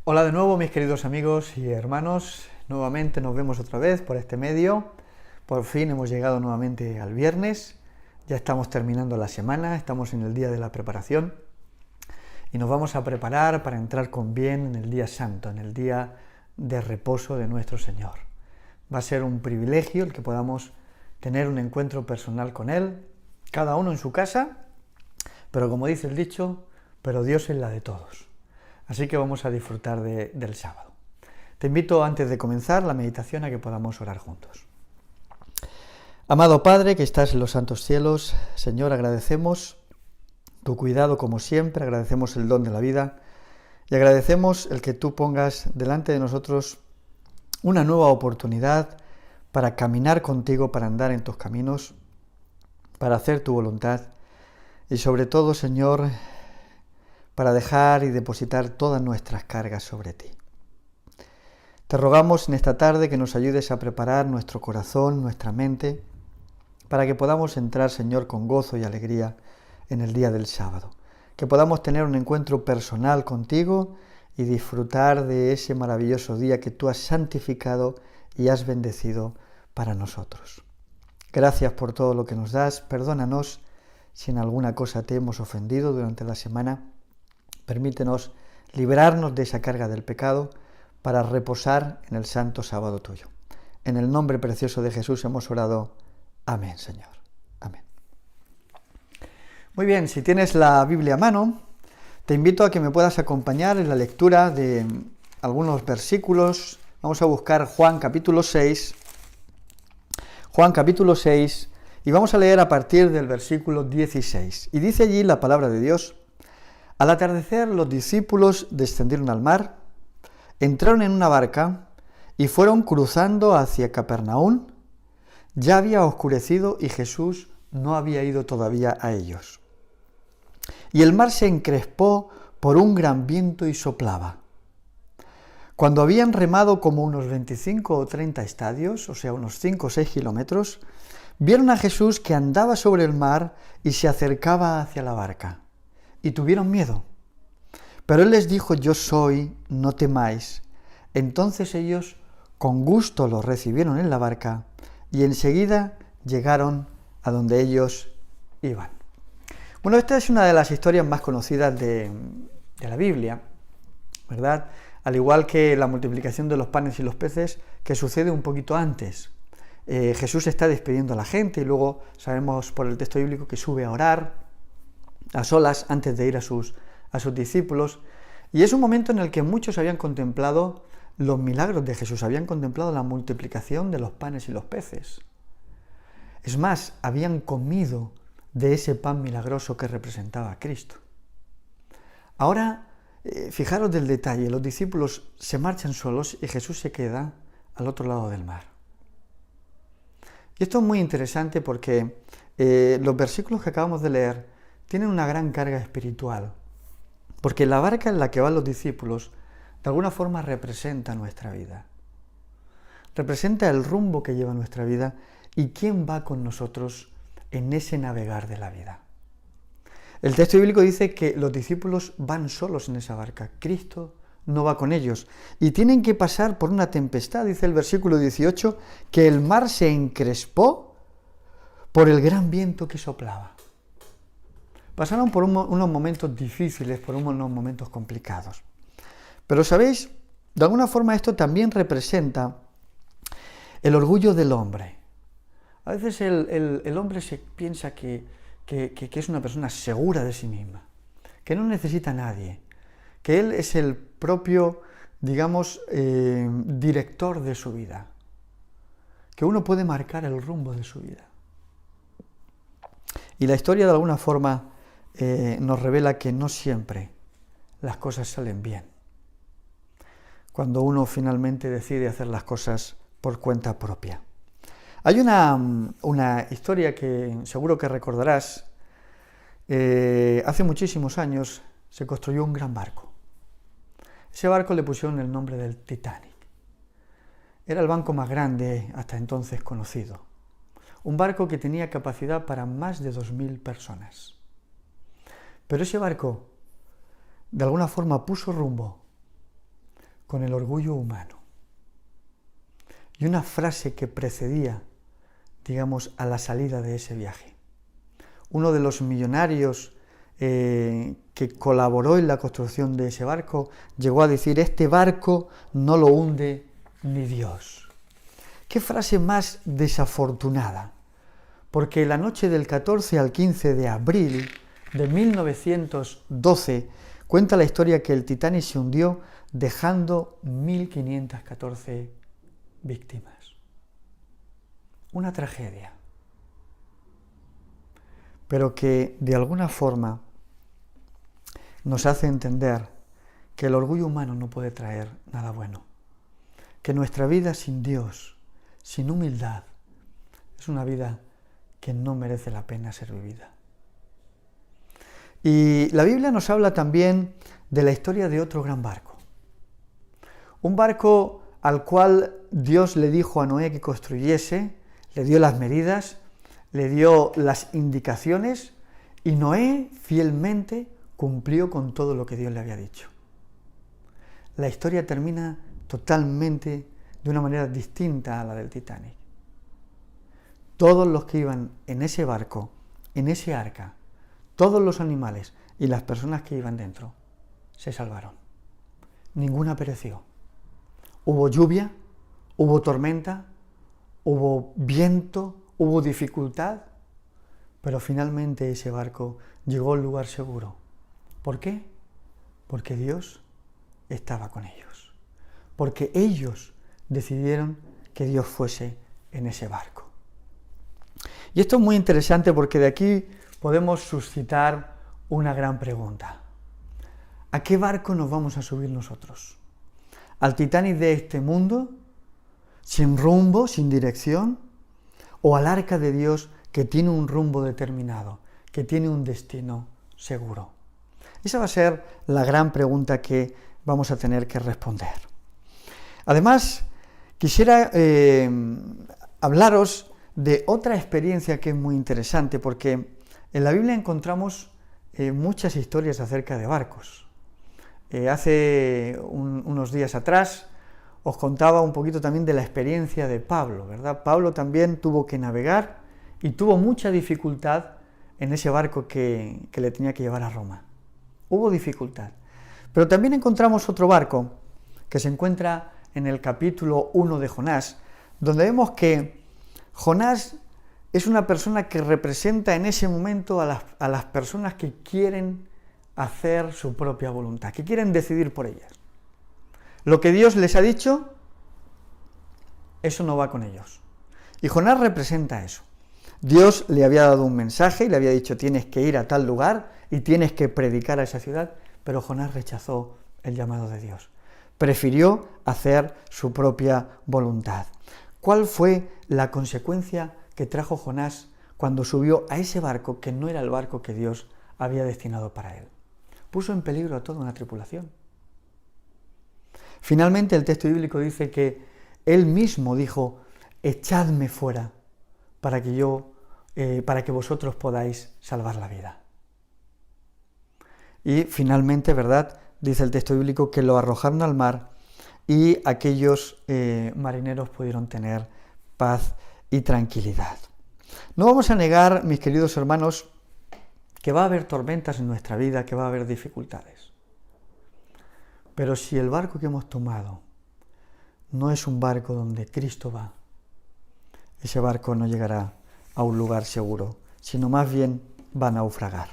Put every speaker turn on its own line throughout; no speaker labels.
Hola de nuevo mis queridos amigos y hermanos, nuevamente nos vemos otra vez por este medio, por fin hemos llegado nuevamente al viernes, ya estamos terminando la semana, estamos en el día de la preparación y nos vamos a preparar para entrar con bien en el día santo, en el día de reposo de nuestro Señor. Va a ser un privilegio el que podamos tener un encuentro personal con Él, cada uno en su casa, pero como dice el dicho, pero Dios es la de todos. Así que vamos a disfrutar del sábado. Te invito, antes de comenzar la meditación, a que podamos orar juntos. Amado Padre, que estás en los santos cielos, Señor, agradecemos tu cuidado como siempre, agradecemos el don de la vida y agradecemos el que tú pongas delante de nosotros una nueva oportunidad para caminar contigo, para andar en tus caminos, para hacer tu voluntad y sobre todo, Señor, para dejar y depositar todas nuestras cargas sobre ti. Te rogamos en esta tarde que nos ayudes a preparar nuestro corazón, nuestra mente, para que podamos entrar, Señor, con gozo y alegría en el día del sábado. Que podamos tener un encuentro personal contigo y disfrutar de ese maravilloso día que tú has santificado y has bendecido para nosotros. Gracias por todo lo que nos das. Perdónanos si en alguna cosa te hemos ofendido durante la semana. Permítenos librarnos de esa carga del pecado para reposar en el santo sábado tuyo. En el nombre precioso de Jesús hemos orado. Amén, Señor. Amén. Muy bien, si tienes la Biblia a mano, te invito a que me puedas acompañar en la lectura de algunos versículos. Vamos a buscar Juan capítulo 6. Juan capítulo 6, y vamos a leer a partir del versículo 16. Y dice allí la palabra de Dios: Al atardecer los discípulos descendieron al mar, entraron en una barca y fueron cruzando hacia Capernaum. Ya había oscurecido y Jesús no había ido todavía a ellos. Y el mar se encrespó por un gran viento y soplaba. Cuando habían remado como unos 25 o 30 estadios, o sea, unos 5 o 6 kilómetros, vieron a Jesús que andaba sobre el mar y se acercaba hacia la barca. Y tuvieron miedo. Pero él les dijo: Yo soy, no temáis. Entonces ellos con gusto lo recibieron en la barca y enseguida llegaron a donde ellos iban. Bueno, esta es una de las historias más conocidas de la Biblia, ¿verdad? Al igual que la multiplicación de los panes y los peces, que sucede un poquito antes. Jesús está despidiendo a la gente y luego sabemos por el texto bíblico que sube a orar a solas antes de ir a sus discípulos, y es un momento en el que muchos habían contemplado los milagros de Jesús, habían contemplado la multiplicación de los panes y los peces. Es más, habían comido de ese pan milagroso que representaba a Cristo. Ahora, fijaros del detalle, los discípulos se marchan solos y Jesús se queda al otro lado del mar. Y esto es muy interesante porque los versículos que acabamos de leer tienen una gran carga espiritual, porque la barca en la que van los discípulos de alguna forma representa nuestra vida, representa el rumbo que lleva nuestra vida y quién va con nosotros en ese navegar de la vida. El texto bíblico dice que los discípulos van solos en esa barca, Cristo no va con ellos y tienen que pasar por una tempestad. Dice el versículo 18 que el mar se encrespó por el gran viento que soplaba. Pasaron por unos momentos difíciles, por unos momentos complicados. Pero, ¿sabéis? De alguna forma esto también representa el orgullo del hombre. A veces el hombre se piensa que es una persona segura de sí misma, que no necesita a nadie, que él es el propio, digamos, director de su vida, que uno puede marcar el rumbo de su vida. Y la historia de alguna forma nos revela que no siempre las cosas salen bien, cuando uno finalmente decide hacer las cosas por cuenta propia. Hay una historia que seguro que recordarás. Hace muchísimos años se construyó un gran barco. Ese barco le pusieron el nombre del Titanic. Era el barco más grande hasta entonces conocido. Un barco que tenía capacidad para más de 2.000 personas. Pero ese barco de alguna forma puso rumbo con el orgullo humano. Y una frase que precedía, digamos, a la salida de ese viaje. Uno de los millonarios que colaboró en la construcción de ese barco llegó a decir: este barco no lo hunde ni Dios. Qué frase más desafortunada, porque la noche del 14 al 15 de abril de 1912 cuenta la historia que el Titanic se hundió dejando 1.514 víctimas. Una tragedia, pero que de alguna forma nos hace entender que el orgullo humano no puede traer nada bueno, que nuestra vida sin Dios, sin humildad, es una vida que no merece la pena ser vivida. Y la Biblia nos habla también de la historia de otro gran barco. Un barco al cual Dios le dijo a Noé que construyese, le dio las medidas, le dio las indicaciones, y Noé fielmente cumplió con todo lo que Dios le había dicho. La historia termina totalmente de una manera distinta a la del Titanic. Todos los que iban en ese barco, en ese arca, todos los animales y las personas que iban dentro, se salvaron. Ninguna pereció. Hubo lluvia, hubo tormenta, hubo viento, hubo dificultad, pero finalmente ese barco llegó al lugar seguro. ¿Por qué? Porque Dios estaba con ellos. Porque ellos decidieron que Dios fuese en ese barco. Y esto es muy interesante porque de aquí podemos suscitar una gran pregunta. ¿A qué barco nos vamos a subir nosotros? ¿Al Titanic de este mundo, sin rumbo, sin dirección? ¿O al arca de Dios que tiene un rumbo determinado, que tiene un destino seguro? Esa va a ser la gran pregunta que vamos a tener que responder. Además, quisiera hablaros de otra experiencia que es muy interesante, porque en la Biblia encontramos muchas historias acerca de barcos. Hace unos días atrás os contaba un poquito también de la experiencia de Pablo, ¿verdad? Pablo también tuvo que navegar y tuvo mucha dificultad en ese barco que le tenía que llevar a Roma. Hubo dificultad. Pero también encontramos otro barco que se encuentra en el capítulo 1 de Jonás, donde vemos que Jonás es una persona que representa en ese momento a las personas que quieren hacer su propia voluntad, que quieren decidir por ellas. Lo que Dios les ha dicho, eso no va con ellos. Y Jonás representa eso. Dios le había dado un mensaje y le había dicho: tienes que ir a tal lugar y tienes que predicar a esa ciudad, pero Jonás rechazó el llamado de Dios. Prefirió hacer su propia voluntad. ¿Cuál fue la consecuencia que trajo Jonás cuando subió a ese barco que no era el barco que Dios había destinado para él? Puso en peligro a toda una tripulación. Finalmente el texto bíblico dice que él mismo dijo: echadme fuera para que vosotros podáis salvar la vida. Y finalmente, ¿verdad?, dice el texto bíblico que lo arrojaron al mar y aquellos marineros pudieron tener paz y tranquilidad. No vamos a negar, mis queridos hermanos, que va a haber tormentas en nuestra vida, que va a haber dificultades. Pero si el barco que hemos tomado no es un barco donde Cristo va, ese barco no llegará a un lugar seguro, sino más bien va a naufragar.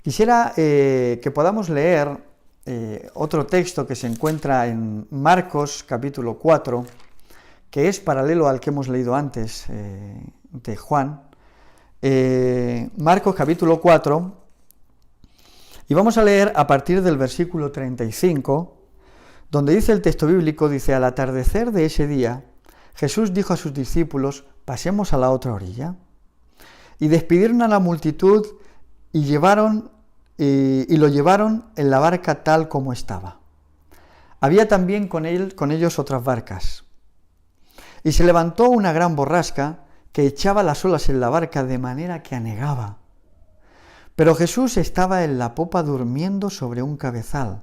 Quisiera que podamos leer otro texto que se encuentra en Marcos capítulo 4, que es paralelo al que hemos leído antes de Juan. Marcos capítulo 4, y vamos a leer a partir del versículo 35, donde dice el texto bíblico, dice: al atardecer de ese día, Jesús dijo a sus discípulos: pasemos a la otra orilla. Y despidieron a la multitud y lo llevaron en la barca tal como estaba. Había también con ellos otras barcas. Y se levantó una gran borrasca que echaba las olas en la barca de manera que anegaba. Pero Jesús estaba en la popa durmiendo sobre un cabezal.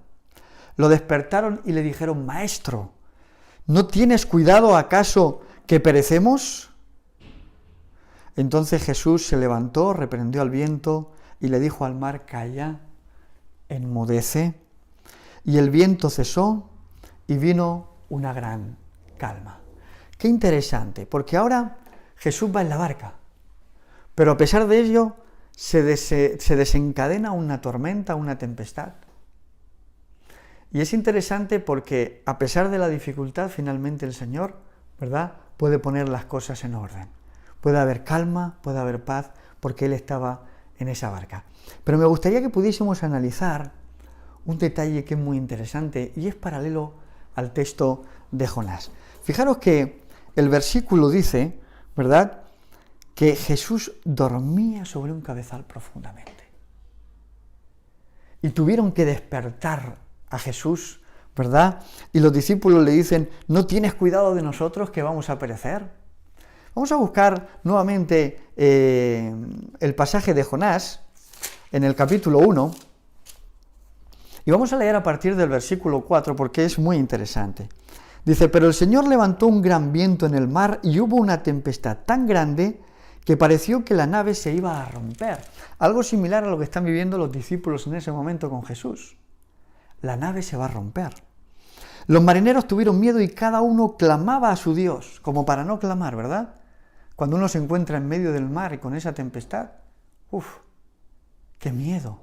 lo despertaron y le dijeron: Maestro, ¿no tienes cuidado acaso que perecemos? Entonces Jesús se levantó, reprendió al viento y le dijo al mar: Calla, enmudece. Y el viento cesó y vino una gran calma. Qué interesante, porque ahora Jesús va en la barca, pero a pesar de ello se desencadena una tormenta, una tempestad. Y es interesante porque a pesar de la dificultad, finalmente el Señor, ¿verdad?, puede poner las cosas en orden. Puede haber calma, puede haber paz, porque Él estaba en esa barca. Pero me gustaría que pudiésemos analizar un detalle que es muy interesante y es paralelo al texto de Jonás. Fijaros que el versículo dice, ¿verdad?, que Jesús dormía sobre un cabezal profundamente. Y tuvieron que despertar a Jesús, ¿verdad? Y los discípulos le dicen: ¿no tienes cuidado de nosotros que vamos a perecer? Vamos a buscar nuevamente el pasaje de Jonás en el capítulo 1 y vamos a leer a partir del versículo 4 porque es muy interesante. Dice: pero el Señor levantó un gran viento en el mar y hubo una tempestad tan grande que pareció que la nave se iba a romper. Algo similar a lo que están viviendo los discípulos en ese momento con Jesús. La nave se va a romper. Los marineros tuvieron miedo y cada uno clamaba a su Dios, como para no clamar, ¿verdad? Cuando uno se encuentra en medio del mar y con esa tempestad, ¡qué miedo!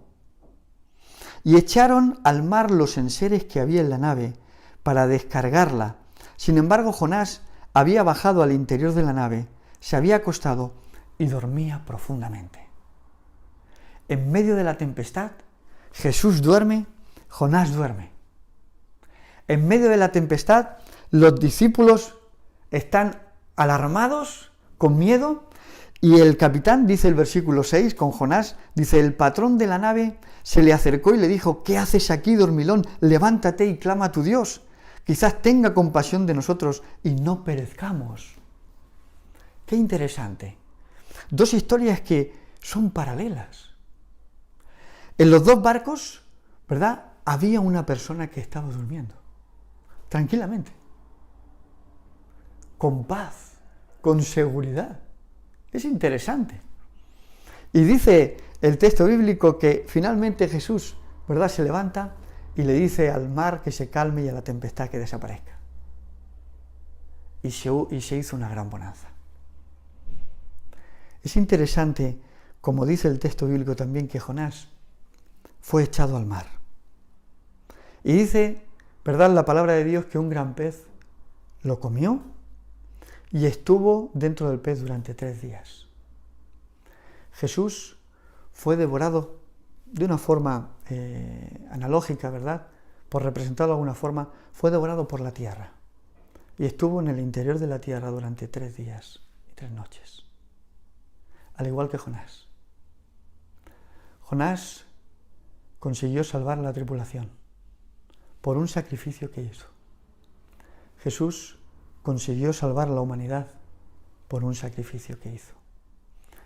Y echaron al mar los enseres que había en la nave para descargarla. Sin embargo, Jonás había bajado al interior de la nave, se había acostado y dormía profundamente. En medio de la tempestad, Jesús duerme, Jonás duerme. En medio de la tempestad, los discípulos están alarmados, con miedo, y el capitán, dice el versículo 6, con Jonás, dice: el patrón de la nave se le acercó y le dijo: ¿qué haces aquí, dormilón? Levántate y clama a tu Dios. Quizás tenga compasión de nosotros y no perezcamos. Qué interesante. Dos historias que son paralelas. En los dos barcos, ¿verdad?, había una persona que estaba durmiendo, tranquilamente, con paz, con seguridad. Es interesante. Y dice el texto bíblico que finalmente Jesús, ¿verdad?, se levanta y le dice al mar que se calme y a la tempestad que desaparezca. Y se hizo una gran bonanza. Es interesante, como dice el texto bíblico también, que Jonás fue echado al mar. Y dice, ¿verdad?, la palabra de Dios, que un gran pez lo comió y estuvo dentro del pez durante 3 días. Jesús fue devorado de una forma analógica, ¿verdad?, por representarlo de alguna forma, fue devorado por la tierra y estuvo en el interior de la tierra durante 3 días y 3 noches, al igual que Jonás. Jonás consiguió salvar a la tripulación por un sacrificio que hizo. Jesús consiguió salvar a la humanidad por un sacrificio que hizo.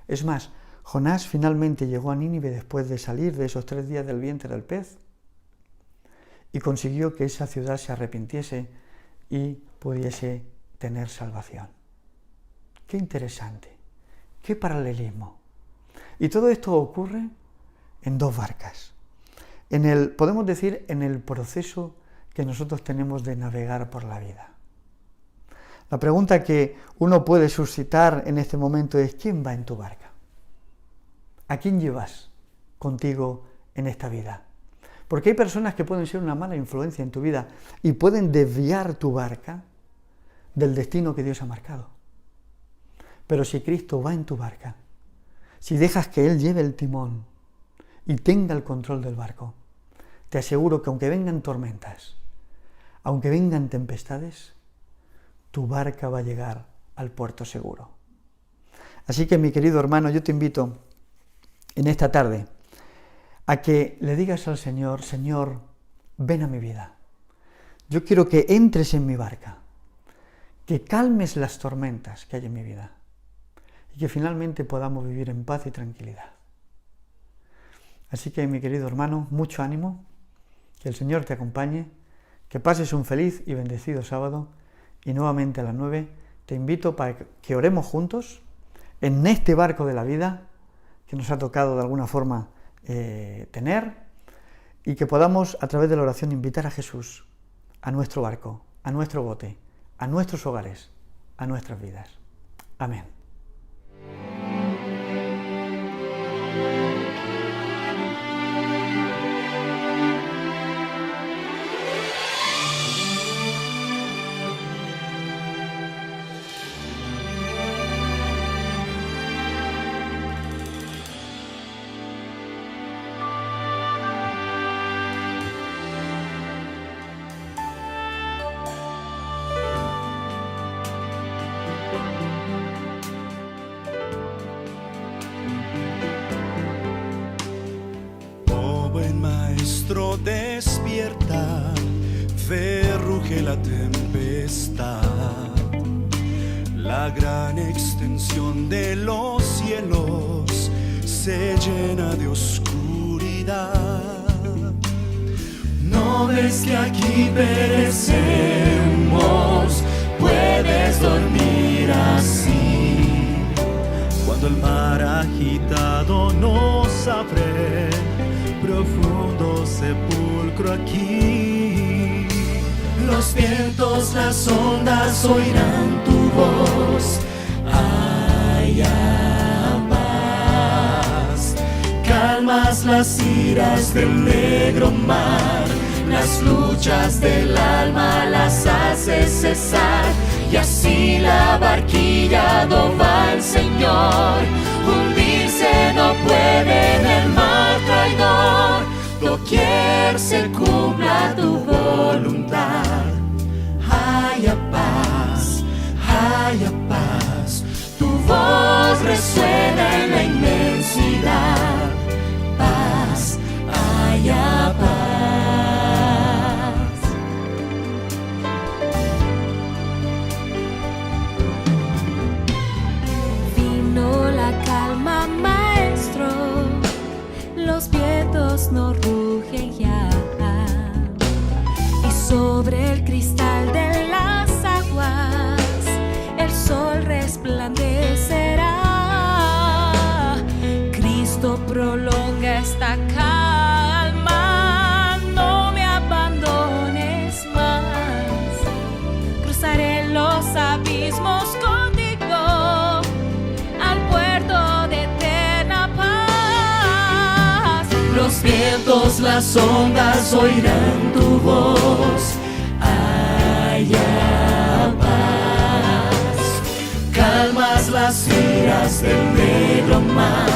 Es más, Jonás finalmente llegó a Nínive después de salir de esos 3 días del vientre del pez y consiguió que esa ciudad se arrepintiese y pudiese tener salvación. Qué interesante, qué paralelismo. Y todo esto ocurre en 2 barcas. Podemos decir, en el proceso que nosotros tenemos de navegar por la vida. La pregunta que uno puede suscitar en este momento es: ¿quién va en tu barca? ¿A quién llevas contigo en esta vida? Porque hay personas que pueden ser una mala influencia en tu vida y pueden desviar tu barca del destino que Dios ha marcado. Pero si Cristo va en tu barca, si dejas que Él lleve el timón y tenga el control del barco, te aseguro que aunque vengan tormentas, aunque vengan tempestades, tu barca va a llegar al puerto seguro. Así que, mi querido hermano, yo te invito en esta tarde a que le digas al Señor: Señor, ven a mi vida. Yo quiero que entres en mi barca, que calmes las tormentas que hay en mi vida y que finalmente podamos vivir en paz y tranquilidad. Así que, mi querido hermano, mucho ánimo, Que el Señor te acompañe, que pases un feliz y bendecido sábado y nuevamente a las 9 te invito para que oremos juntos en este barco de la vida que nos ha tocado de alguna forma tener y que podamos a través de la oración invitar a Jesús a nuestro barco, a nuestro bote, a nuestros hogares, a nuestras vidas. Amén.
Despierta, ve, ruge la tempestad, la gran extensión de los cielos se llena de oscuridad. ¿No ves que aquí perecemos? Puedes dormir así, cuando el mar agitado nos abre profundo sepulcro aquí. Los vientos, las ondas oirán tu voz. Haya paz. Calmas las iras del negro mar, las luchas del alma las haces cesar. Y así la barquilla va al Señor. Hundirse no puede en el mar traidor. Doquier se cumpla tu voluntad. Haya paz, haya paz. Tu voz resuena en la inmensidad. Paz, haya paz.
Los vientos no rugen ya, y sobre el cristal de las aguas el sol resplandecerá. Cristo prolonga esta calma, no me abandones más. Cruzaré los abismos contigo al puerto de eterna paz. Los vientos, las ondas oirán tu voz. Haya paz. Calmas las iras del negro mar,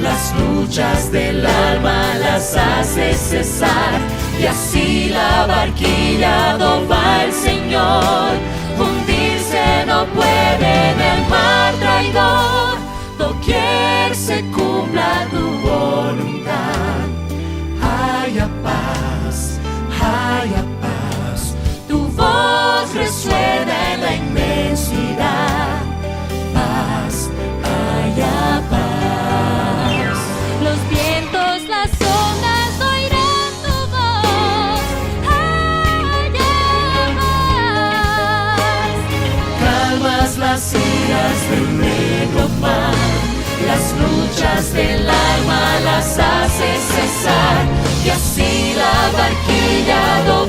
las luchas del alma las haces cesar. Y así la barquilla va el Señor. Hundirse no puede en el mar traidor. Doquier se cumpla tu voluntad. Haya paz, haya paz. Tu voz resuena en la inmensidad. Paz, haya paz. Los vientos, las ondas oirán tu voz. Haya paz. Calmas las iras del negro mar, las luchas del alma las haces cesar. Y así la barquilla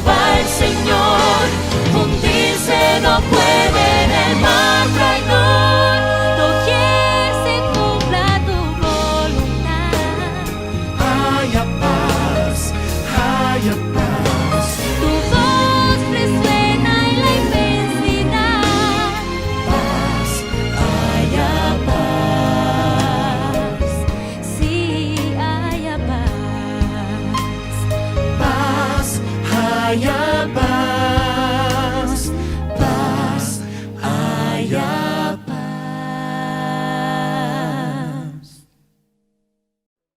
va el Señor. Hundirse no puede en el mar traidor. Doquier se cumpla tu voluntad. Haya paz, haya paz. Tu voz resuena en la inmensidad. Paz, haya paz. Sí, haya paz. Paz, haya paz.